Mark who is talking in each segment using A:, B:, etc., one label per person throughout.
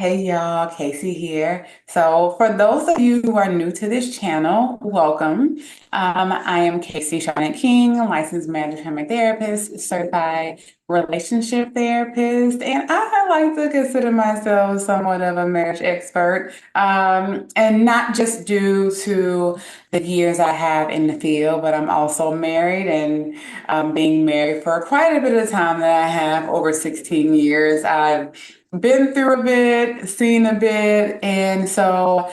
A: Hey y'all, Kasey here. So, for those of you who are new to this channel, welcome. I am Kasey Charlotte King, licensed marriage family therapist, certified relationship therapist, and I like to consider myself somewhat of a marriage expert. And not just due to the years I have in the field, but I'm also married and being married for quite a bit of time that I have over 16 years. I've been through a bit, seen a bit, and so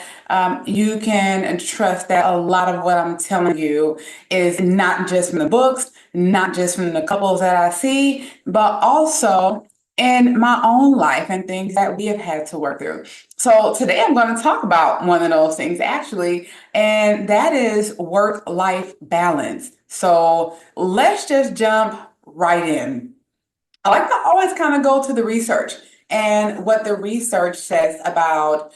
A: you can trust that a lot of what I'm telling you is not just from the books, not just from the couples that I see, but also in my own life and things that we have had to work through. So today I'm going to talk about one of those things actually, and that is work-life balance. So let's just jump right in. I like to always kind of go to the research and what the research says about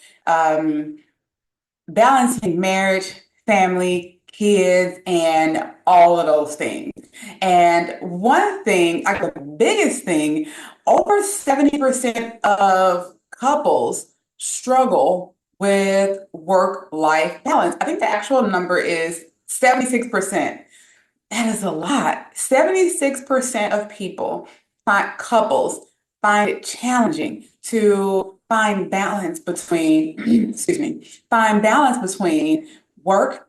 A: balancing marriage, family, kids, and all of those things. And one thing, like the biggest thing, over 70% of couples struggle with work-life balance. I think the actual number is 76%. That is a lot. 76% of people couples find it challenging to find balance between, excuse me, find balance between work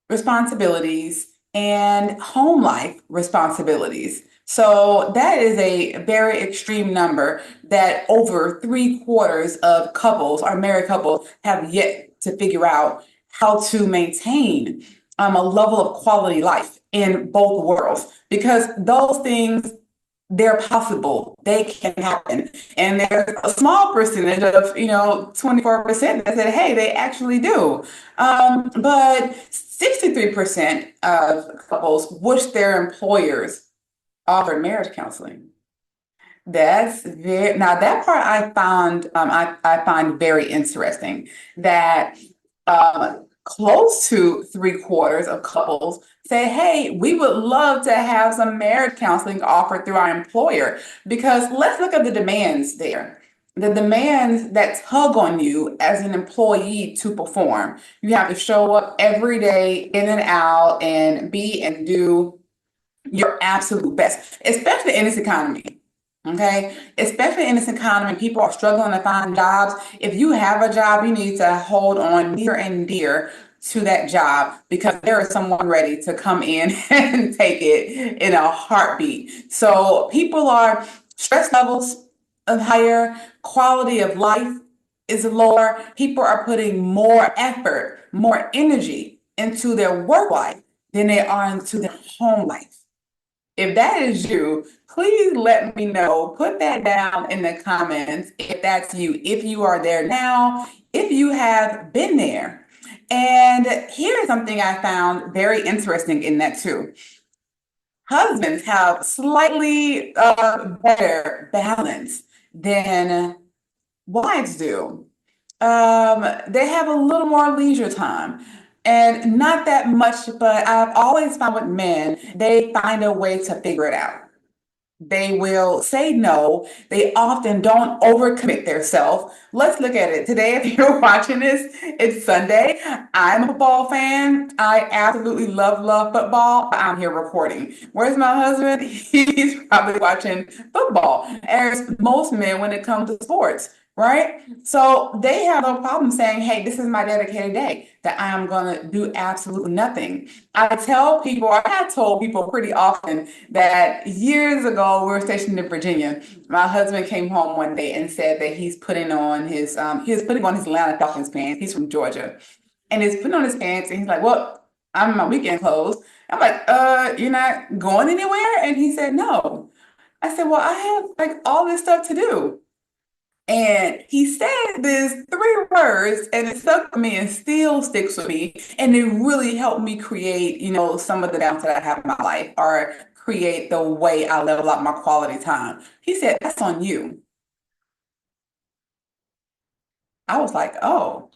A: responsibilities and home life responsibilities. So that is a very extreme number that over three-quarters of couples or married couples have yet to figure out how to maintain a level of quality life in both worlds because those things they're possible, they can happen, and there's a small percentage of 24% that said hey they actually do, but 63% of couples wish their employers offered marriage counseling. That's very now that part I found I find very interesting that close to three-quarters of couples say, hey, we would love to have some marriage counseling offered through our employer. Because let's look at the demands there. The demands that tug on you as an employee to perform. You have to show up every day in and out and be and do your absolute best, especially in this economy. Okay, especially in this economy, people are struggling to find jobs. If you have a job, you need to hold on near and dear to that job because there is someone ready to come in and take it in a heartbeat. So people are stress levels are higher, quality of life is lower. People are putting more effort, more energy into their work life than they are into their home life. If that is you, please let me know. Put that down in the comments if that's you, if you are there now, if you have been there. And here's something I found very interesting in that too. Husbands have slightly better balance than wives do. They have a little more leisure time. And not that much, but I've always found with men, they find a way to figure it out. They will say no. They often don't overcommit themselves. Let's look at it. Today, if you're watching this, it's Sunday. I'm a football fan. I absolutely love football. I'm here recording. Where's my husband? He's probably watching football, as most men when it comes to sports, right? So they have no problem saying, hey, this is my dedicated day that I am going to do absolutely nothing. I tell people, I have told people pretty often that years ago we were stationed in Virginia. My husband came home one day and said that he was putting on his Atlanta Falcons pants. He's from Georgia, and he's putting on his pants, and he's like, "Well, I'm in my weekend clothes." I'm like, you're not going anywhere?" And he said, "No." I said, "Well, I have like all this stuff to do." And he said this three words, and it stuck with me and still sticks with me. And it really helped me create, some of the balance that I have in my life or create the way I level up my quality time. He said, "That's on you." I was like, oh,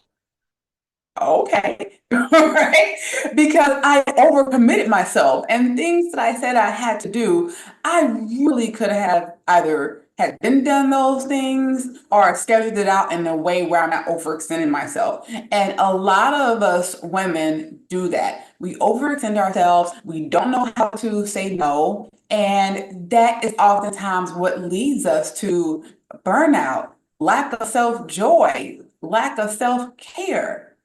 A: okay. Right? Because I overcommitted myself and things that I said I had to do, I really could have either had been done those things or scheduled it out in a way where I'm not overextending myself. And a lot of us women do that. We overextend ourselves. We don't know how to say no. And that is oftentimes what leads us to burnout, lack of self joy, lack of self care,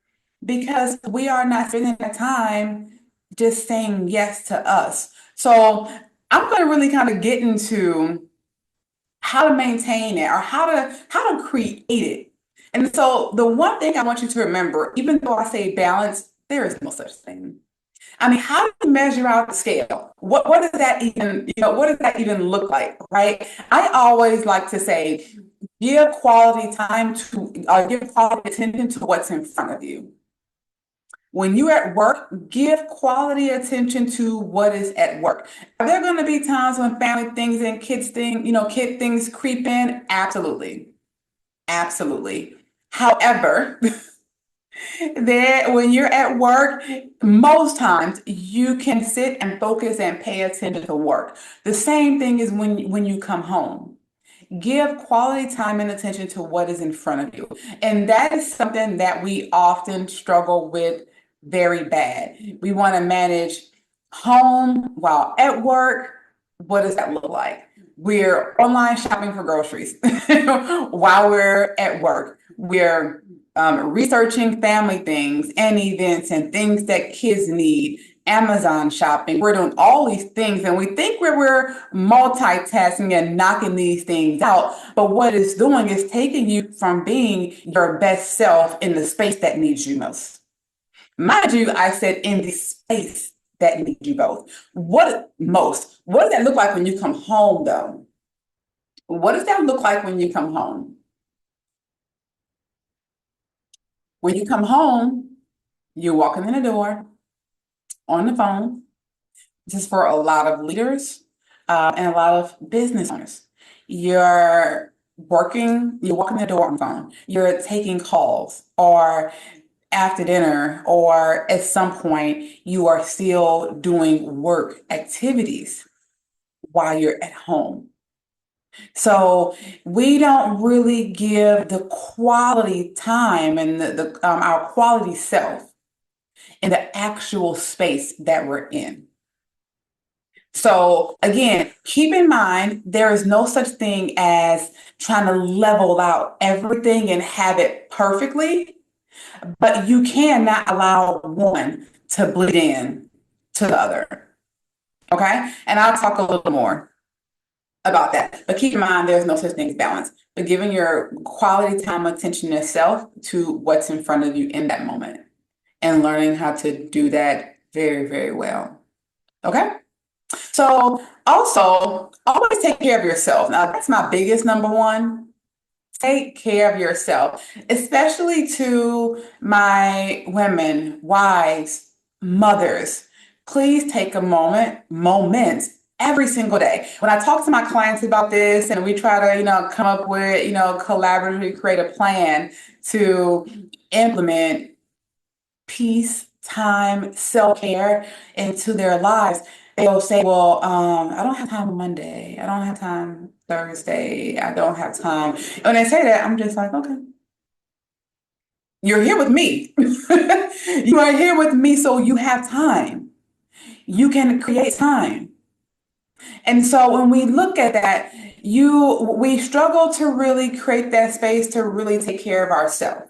A: because we are not spending that time just saying yes to us. So I'm going to really kind of get into how to maintain it or how to create it. And so the one thing I want you to remember, even though I say balance, there is no such thing. I mean, how do you measure out the scale? What does that even, what does that even look like, right? I always like to say, give quality time to, give quality attention to what's in front of you. When you're at work, give quality attention to what is at work. Are there going to be times when family things and kid things creep in? Absolutely. Absolutely. However, when you're at work, most times you can sit and focus and pay attention to work. The same thing is when you come home. Give quality time and attention to what is in front of you. And that is something that we often struggle with very bad. We want to manage home while at work. What does that look like? We're online shopping for groceries while we're at work. We're researching family things and events and things that kids need. Amazon shopping. We're doing all these things and we think we're multitasking and knocking these things out. But what it's doing is taking you from being your best self in the space that needs you most. Mind you, I said in the space that needs you both. What does that look like when you come home though? What does that look like when you come home? When you come home, you're walking in the door on the phone. This is for a lot of leaders and a lot of business owners. You're walking the door on the phone. You're taking calls, or after dinner, or at some point, you are still doing work activities while you're at home. So we don't really give the quality time and our quality self in the actual space that we're in. So again, keep in mind, there is no such thing as trying to level out everything and have it perfectly, but you cannot allow one to bleed in to the other. Okay? And I'll talk a little more about that. But keep in mind, there's no such thing as balance, but giving your quality time, attention to self to what's in front of you in that moment and learning how to do that very, very well. Okay? So also, always take care of yourself. Now, that's my biggest number one. Take care of yourself, especially to my women, wives, mothers. Please take a moment every single day. When I talk to my clients about this and we try to, come up with, collaboratively create a plan to implement peace, time, self-care into their lives, they'll say, well, I don't have time on Monday. I don't have time Thursday. I don't have time. When they say that, I'm just like, okay, you're here with me. You are here with me, so you have time. You can create time. And so when we look at that, we struggle to really create that space to really take care of ourselves.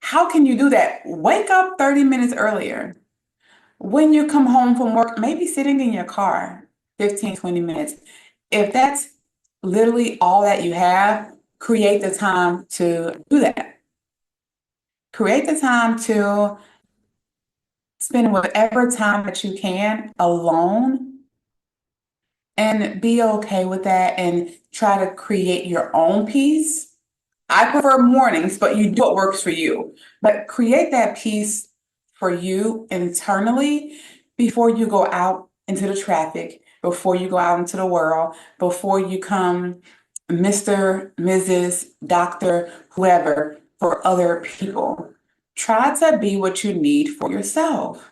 A: How can you do that? Wake up 30 minutes earlier. When you come home from work, maybe sitting in your car 15, 20 minutes. If that's literally all that you have, create the time to do that. Create the time to spend whatever time that you can alone and be okay with that and try to create your own peace. I prefer mornings, but you do what works for you. But create that peace for you internally before you go out into the traffic, before you go out into the world, before you come Mr., Mrs., Doctor, whoever, for other people. Try to be what you need for yourself.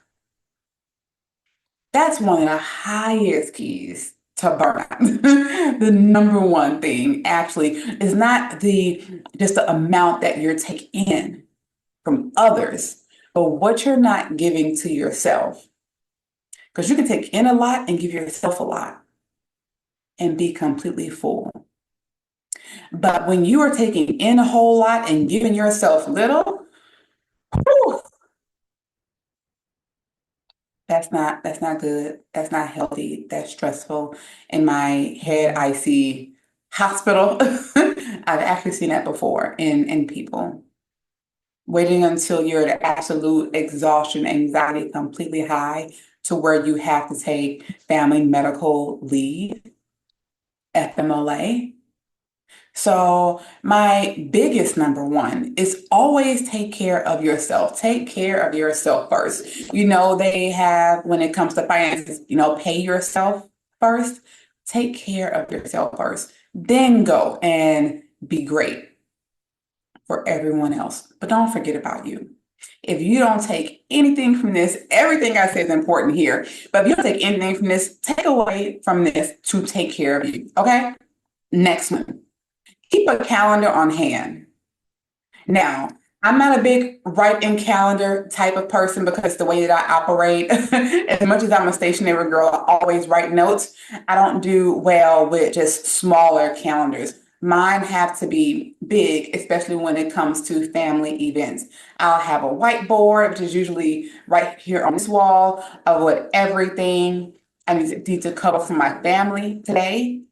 A: That's one of the highest keys to burnout. The number one thing actually is not the just the amount that you're taking in from others, but what you're not giving to yourself. Because you can take in a lot and give yourself a lot and be completely full. But when you are taking in a whole lot and giving yourself little, whew, that's not good. That's not healthy. That's stressful. In my head, I see hospital. I've actually seen that before in people. Waiting until you're at absolute exhaustion, anxiety completely high to where you have to take family medical leave, FMLA. So my biggest number one is always take care of yourself. Take care of yourself first. They have, when it comes to finances, pay yourself first. Take care of yourself first. Then go and be great for everyone else. But don't forget about you. If you don't take anything from this, everything I say is important here. But if you don't take anything from this, take away from this to take care of you. Okay? Next one. Keep a calendar on hand. Now, I'm not a big write in calendar type of person because the way that I operate, as much as I'm a stationary girl, I always write notes. I don't do well with just smaller calendars. Mine have to be big, especially when it comes to family events. I'll have a whiteboard, which is usually right here on this wall, of what everything I need to cover for my family today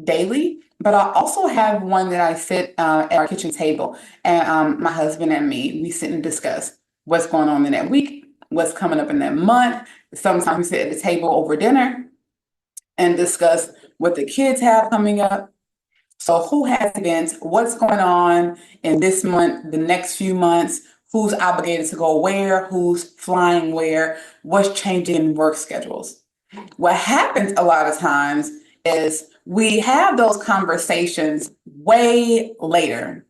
A: daily, but I also have one that I sit at our kitchen table, and my husband and me, we sit and discuss what's going on in that week, what's coming up in that month. Sometimes we sit at the table over dinner and discuss what the kids have coming up. So who has events, what's going on in this month, the next few months, who's obligated to go where, who's flying where, what's changing in work schedules. What happens a lot of times is we have those conversations way later.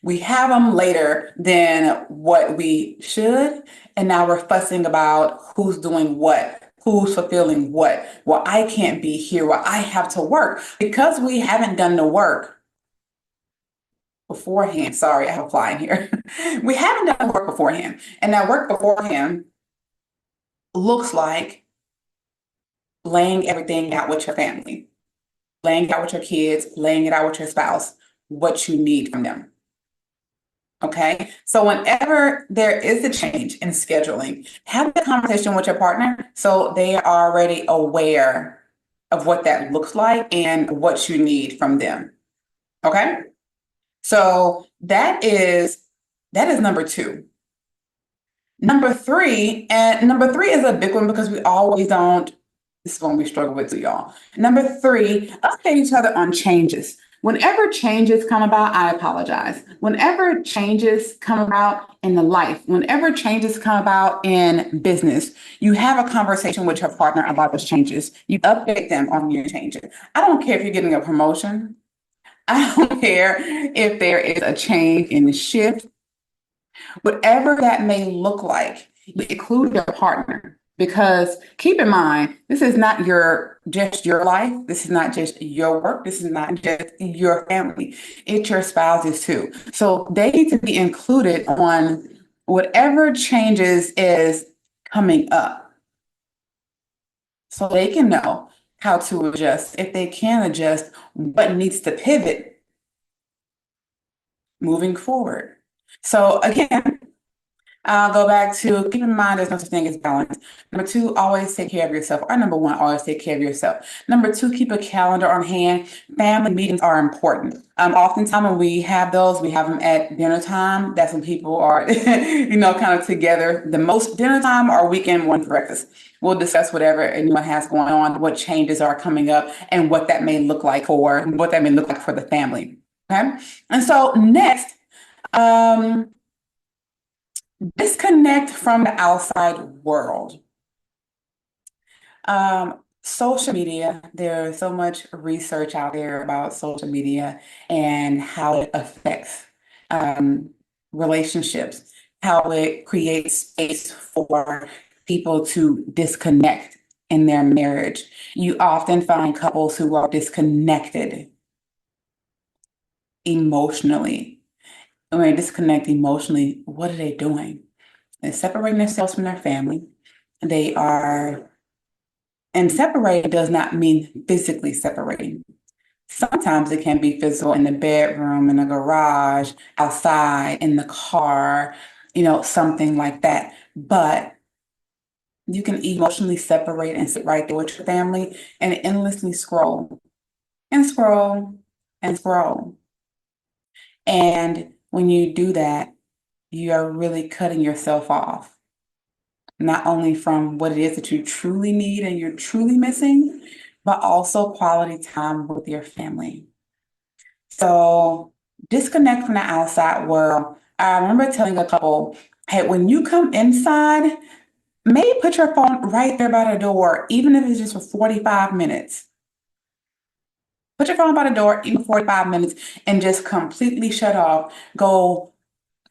A: We have them later than what we should. And now we're fussing about who's doing what, who's fulfilling what. Well, I can't be here. Well, I have to work because we haven't done the work beforehand. Sorry, I have a fly in here. We haven't done the work beforehand. And that work beforehand looks like laying everything out with your family, laying it out with your kids, laying it out with your spouse, what you need from them. Okay. So whenever there is a change in scheduling, have a conversation with your partner so they are already aware of what that looks like and what you need from them. Okay. So that is number two. Number three is a big one because we always don't. This is one we struggle with, y'all. Number three, update each other on changes. Whenever changes come about, I apologize. Whenever changes come about in the life, whenever changes come about in business, you have a conversation with your partner about those changes. You update them on your changes. I don't care if you're getting a promotion. I don't care if there is a change in the shift. Whatever that may look like, you include your partner. Because keep in mind, this is not just your life. This is not just your work. This is not just your family. It's your spouses too. So they need to be included on whatever changes is coming up so they can know how to adjust. If they can adjust, what needs to pivot moving forward. So again, I'll go back to keep in mind there's no such thing as balance. Number two, always take care of yourself. Or number one, always take care of yourself. Number two, keep a calendar on hand. Family meetings are important. Oftentimes when we have those, we have them at dinner time. That's when people are, kind of together. The most dinner time or weekend one breakfast. We'll discuss whatever anyone has going on, what changes are coming up, and what that may look like for the family. Okay. And so next, disconnect from the outside world. Social media, there's so much research out there about social media and how it affects relationships, how it creates space for people to disconnect in their marriage. You often find couples who are disconnected emotionally. And when they disconnect emotionally, what are they doing? They're separating themselves from their family. They are, and separating does not mean physically separating. Sometimes it can be physical in the bedroom, in the garage, outside, in the car, something like that. But you can emotionally separate and sit right there with your family and endlessly scroll and scroll and scroll. And when you do that, you are really cutting yourself off, not only from what it is that you truly need and you're truly missing, but also quality time with your family. So disconnect from the outside world. I remember telling a couple, hey, when you come inside, maybe put your phone right there by the door, even if it's just for 45 minutes. Put your phone by the door, even 45 minutes, and just completely shut off. Go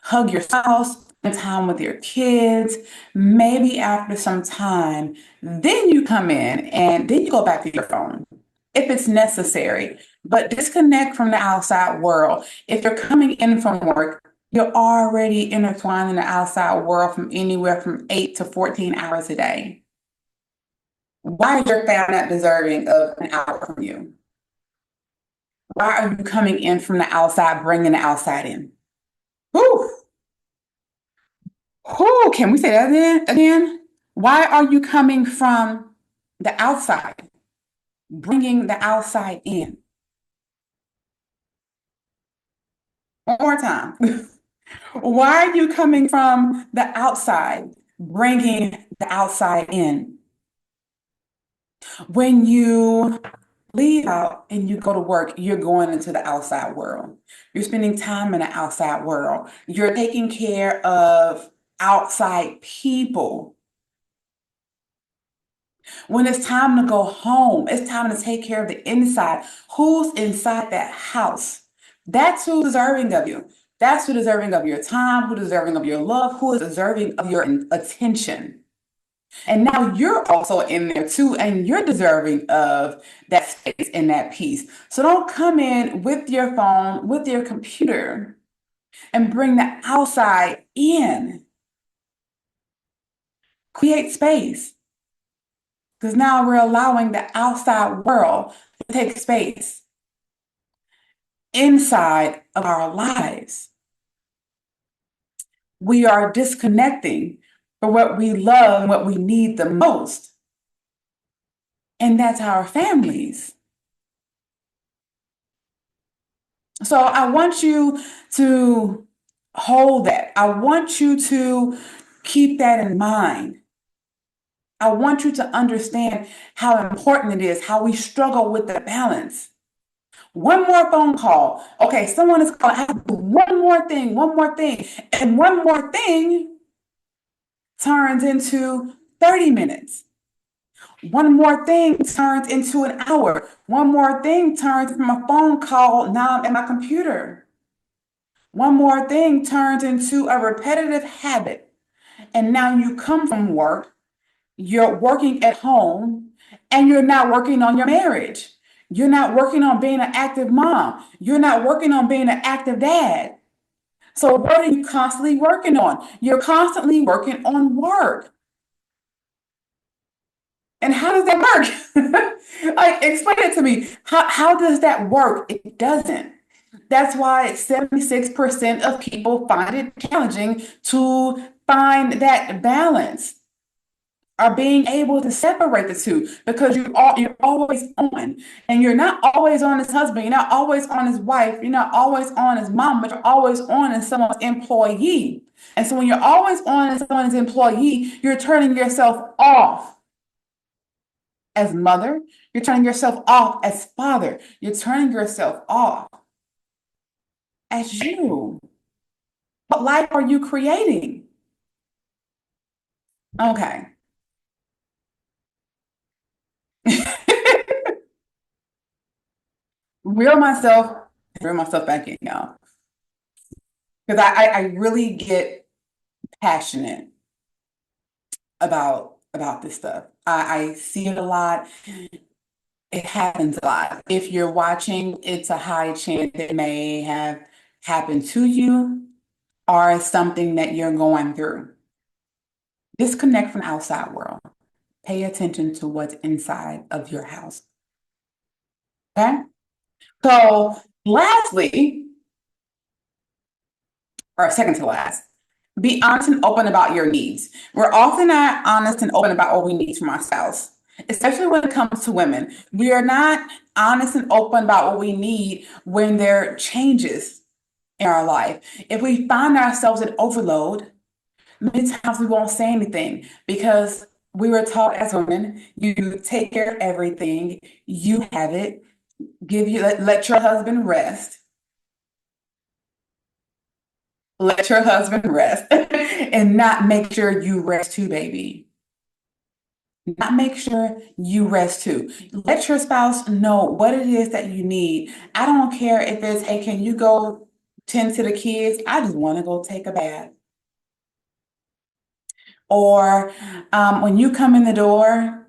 A: hug your spouse, spend time with your kids. Maybe after some time, then you come in and then you go back to your phone if it's necessary. But disconnect from the outside world. If you're coming in from work, you're already intertwined in the outside world from anywhere from 8 to 14 hours a day. Why is your family not deserving of an hour from you? Why are you coming in from the outside, bringing the outside in? Whew. Who can we say that again? Why are you coming from the outside, bringing the outside in? One more time. Why are you coming from the outside, bringing the outside in? When you leave out and you go to work, you're going into the outside world. You're spending time in the outside world. You're taking care of outside people. When it's time to go home, it's time to take care of the inside. Who's inside that house? That's who's deserving of you. That's who's deserving of your time, who's deserving of your love, who is deserving of your attention. And now you're also in there too, and you're deserving of that space and that peace. So don't come in with your phone, with your computer, and bring the outside in. Create space. Because now we're allowing the outside world to take space inside of our lives. We are disconnecting from what we love and what we need the most. And that's our families. So I want you to hold that. I want you to keep that in mind. I want you to understand how important it is, how we struggle with the balance. One more phone call. Okay, someone is calling. I have to do one more thing, one more thing. And one more thing turns into 30 minutes. One more thing turns into an hour. One more thing turns from a phone call. Now I'm at my computer. One more thing turns into a repetitive habit. And now you come from work, you're working at home, and you're not working on your marriage. You're not working on being an active mom. You're not working on being an active dad. So what are you constantly working on? You're constantly working on work. And how does that work? Like, explain it to me. How does that work? It doesn't. That's why 76% of people find it challenging to find that balance, are being able to separate the two, because you're always on, and you're not always on as husband, you're not always on as wife, you're not always on as mom, but you're always on as someone's employee. And so when you're always on as someone's employee, you're turning yourself off as mother, you're turning yourself off as father, you're turning yourself off as you. What life are you creating? Okay. reel myself reel myself back in, y'all, because I really get passionate about this stuff. I see it a lot. It happens a lot. If you're watching, it's a high chance it may have happened to you or something that you're going through. Disconnect from the outside world. Pay attention to what's inside of your house. Okay? So, lastly, or second to last, be honest and open about your needs. We're often not honest and open about what we need from ourselves, especially when it comes to women. We are not honest and open about what we need when there are changes in our life. If we find ourselves in overload, many times we won't say anything because we were taught as women, you take care of everything, you have it, let your husband rest. Let your husband rest and not make sure you rest too, baby. Not make sure you rest too. Let your spouse know what it is that you need. I don't care if it's, hey, can you go tend to the kids? I just want to go take a bath. Or when you come in the door,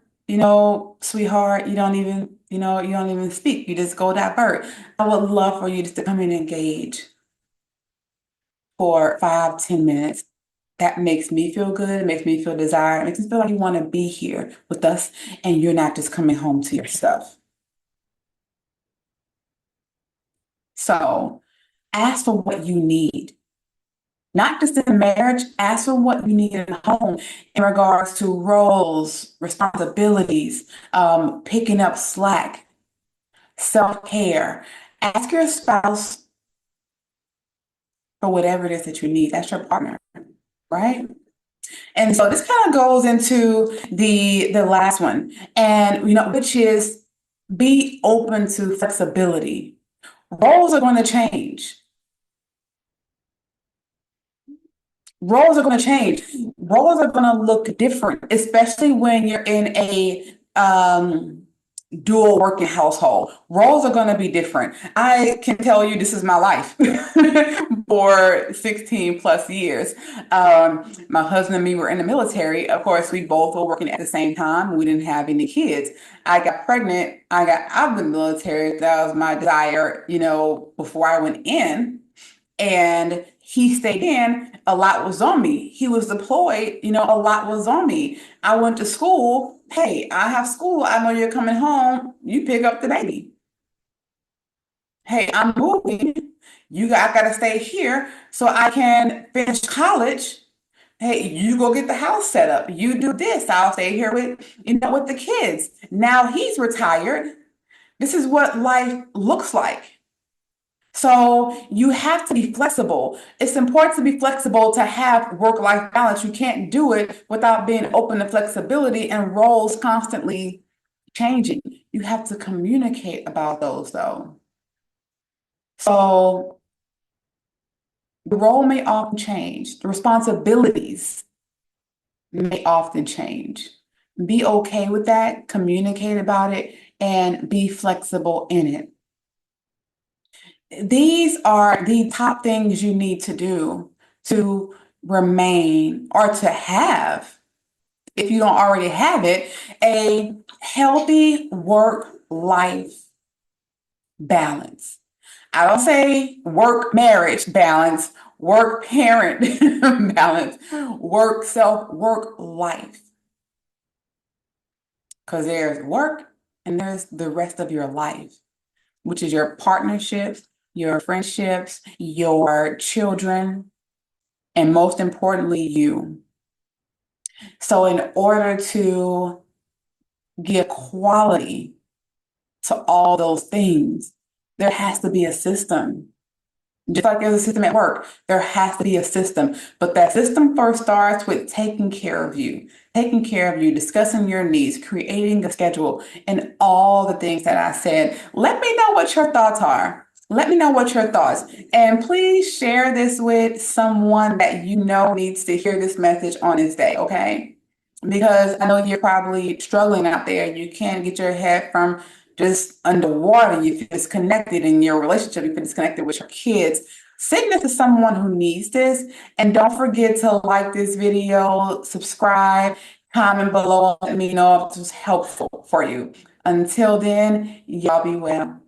A: sweetheart, you don't even speak. You just go divert. I would love for you just to come in and engage for 5, 10 minutes. That makes me feel good. It makes me feel desired. It makes me feel like you want to be here with us and you're not just coming home to yourself. So ask for what you need. Not just in marriage, ask for what you need in the home in regards to roles, responsibilities, picking up slack, self-care. Ask your spouse for whatever it is that you need. That's your partner, right? And so this kind of goes into the last one, and which is be open to flexibility. Roles are going to change. Roles are going to change. Roles are going to look different, especially when you're in a dual working household. Roles are going to be different. I can tell you this is my life for 16 plus years. My husband and me were in the military. Of course, we both were working at the same time. We didn't have any kids. I got pregnant. I got out of the military. That was my desire, before I went in. And he stayed in, a lot was on me. He was deployed, a lot was on me. I went to school. Hey, I have school. I know you're coming home. You pick up the baby. Hey, I'm moving. I gotta stay here so I can finish college. Hey, you go get the house set up. You do this. I'll stay here with the kids. Now he's retired. This is what life looks like. So you have to be flexible. It's important to be flexible to have work-life balance. You can't do it without being open to flexibility and roles constantly changing. You have to communicate about those though. So the role may often change. The responsibilities may often change. Be okay with that, communicate about it, and be flexible in it. These are the top things you need to do to remain or to have, if you don't already have it, a healthy work-life balance. I don't say work-marriage balance, work-parent balance, work-life. Because there's work and there's the rest of your life, which is your partnerships, your friendships, your children, and most importantly, you. So in order to give quality to all those things, there has to be a system. Just like there's a system at work, there has to be a system. But that system first starts with taking care of you, discussing your needs, creating a schedule, and all the things that I said. Let me know what your thoughts are. Let me know what your thoughts. And please share this with someone that you know needs to hear this message on this day, okay? Because I know you're probably struggling out there. You can't get your head from just underwater. You feel disconnected in your relationship. You feel disconnected with your kids. Send this to someone who needs this. And don't forget to like this video, subscribe, Comment below and let me know if this was helpful for you. Until then, y'all be well.